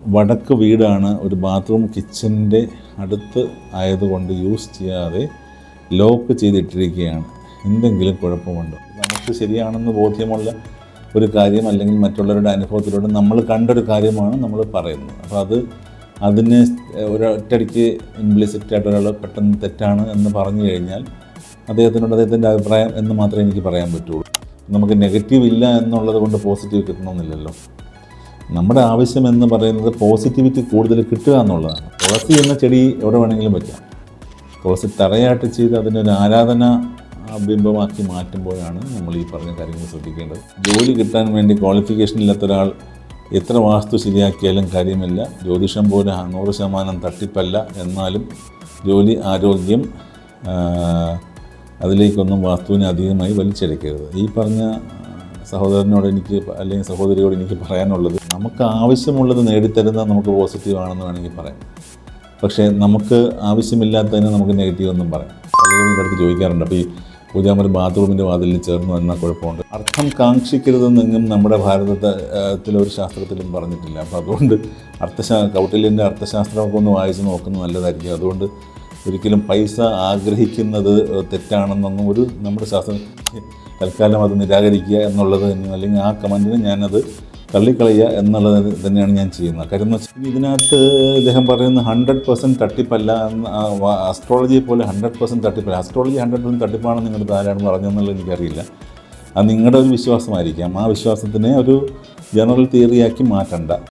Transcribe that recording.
വടക്ക് വീടാണ്, ഒരു ബാത്റൂം കിച്ചൻ്റെ അടുത്ത് ആയതുകൊണ്ട് യൂസ് ചെയ്യാതെ ലോക്ക് ചെയ്തിട്ടിരിക്കുകയാണ്. എന്തെങ്കിലും കുഴപ്പമുണ്ടോ? നമുക്ക് ശരിയാണെന്ന് ബോധ്യമുള്ള ഒരു കാര്യം അല്ലെങ്കിൽ മറ്റുള്ളവരുടെ അനുഭവത്തിലൂടെ നമ്മൾ കണ്ടൊരു കാര്യമാണ് നമ്മൾ പറയുന്നത്. അപ്പോൾ അതിന് ഒരൊറ്റടിക്ക് ഇംപ്ലിസിറ്റായിട്ട് ഒരാൾ പെട്ടെന്ന് തെറ്റാണ് എന്ന് പറഞ്ഞു കഴിഞ്ഞാൽ അദ്ദേഹത്തിൻ്റെ അഭിപ്രായം എന്ന് മാത്രമേ എനിക്ക് പറയാൻ പറ്റുള്ളൂ. നമുക്ക് നെഗറ്റീവ് ഇല്ല എന്നുള്ളത് കൊണ്ട് പോസിറ്റീവ് കിട്ടണമെന്നില്ലല്ലോ. നമ്മുടെ ആവശ്യം എന്ന് പറയുന്നത് പോസിറ്റിവിറ്റി കൂടുതൽ കിട്ടുക എന്നുള്ളതാണ്. തുളസി എന്ന ചെടി എവിടെ വേണമെങ്കിലും വയ്ക്കാം. തുളസി തറയായിട്ട് ചെയ്ത് അതിനൊരു ആരാധന ബിംബമാക്കി മാറ്റുമ്പോഴാണ് നമ്മൾ ഈ പറഞ്ഞ കാര്യങ്ങൾ ശ്രദ്ധിക്കേണ്ടത്. ജോലി കിട്ടാൻ വേണ്ടി ക്വാളിഫിക്കേഷൻ ഇല്ലാത്ത ഒരാൾ എത്ര വാസ്തു ശരിയാക്കിയാലും കാര്യമില്ല. ജ്യോതിഷം പോലെ 100% തട്ടിപ്പല്ല. എന്നാലും ജോലി, ആരോഗ്യം, അതിലേക്കൊന്നും വാസ്തുവിനെ അധികമായി വലിച്ചെടുക്കരുത്. ഈ പറഞ്ഞ സഹോദരനോട് അല്ലെങ്കിൽ സഹോദരിയോട് എനിക്ക് പറയാനുള്ളത്, നമുക്ക് ആവശ്യമുള്ളത് നേടിത്തരുന്നത് നമുക്ക് പോസിറ്റീവാണെന്ന് വേണമെങ്കിൽ പറയാം. പക്ഷേ നമുക്ക് ആവശ്യമില്ലാത്തതിന് നമുക്ക് നെഗറ്റീവ് ഒന്നും പറയാം. പലരും എൻ്റെ അടുത്ത് ചോദിക്കാറുണ്ട്, അപ്പോൾ ഈ പൂജാമുറി ബാത്റൂമിൻ്റെ വാതിലിൽ ചേർന്നു എന്നാൽ കുഴപ്പമുണ്ട്. അർത്ഥം കാക്ഷിക്കരുതെന്നെങ്കിലും നമ്മുടെ ഭാരതത്തിലൊരു ശാസ്ത്രത്തിലും പറഞ്ഞിട്ടില്ല. അപ്പോൾ അതുകൊണ്ട് കൗട്ടില്യൻ്റെ അർത്ഥശാസ്ത്രമൊക്കെ ഒന്ന് വായിച്ച് നോക്കുന്നത് നല്ലതായിരിക്കും. അതുകൊണ്ട് ഒരിക്കലും പൈസ ആഗ്രഹിക്കുന്നത് തെറ്റാണെന്നൊന്നും നമ്മുടെ ശാസ്ത്രം തൽക്കാലം അത് നിരാകരിക്കുക എന്നുള്ളത് തന്നെയാണ്, അല്ലെങ്കിൽ ആ കമൻറ്റിന് ഞാനത് തള്ളിക്കളയുക എന്നുള്ളത് തന്നെയാണ് ഞാൻ ചെയ്യുന്നത്. കാര്യം എന്ന് വെച്ചാൽ ഇതിനകത്ത് ഇദ്ദേഹം പറയുന്ന 100% തട്ടിപ്പല്ല എന്ന്, അസ്ട്രോളജി പോലെ 100% തട്ടിപ്പല്ല. അസ്ട്രോളജി 100% തട്ടിപ്പാണെന്ന് നിങ്ങളുടെ ആരാണ് പറഞ്ഞതെന്നുള്ളത് എനിക്കറിയില്ല. അത് നിങ്ങളുടെ ഒരു വിശ്വാസമായിരിക്കാം. ആ വിശ്വാസത്തിനെ ഒരു ജനറൽ തിയറിയാക്കി മാറ്റണ്ട.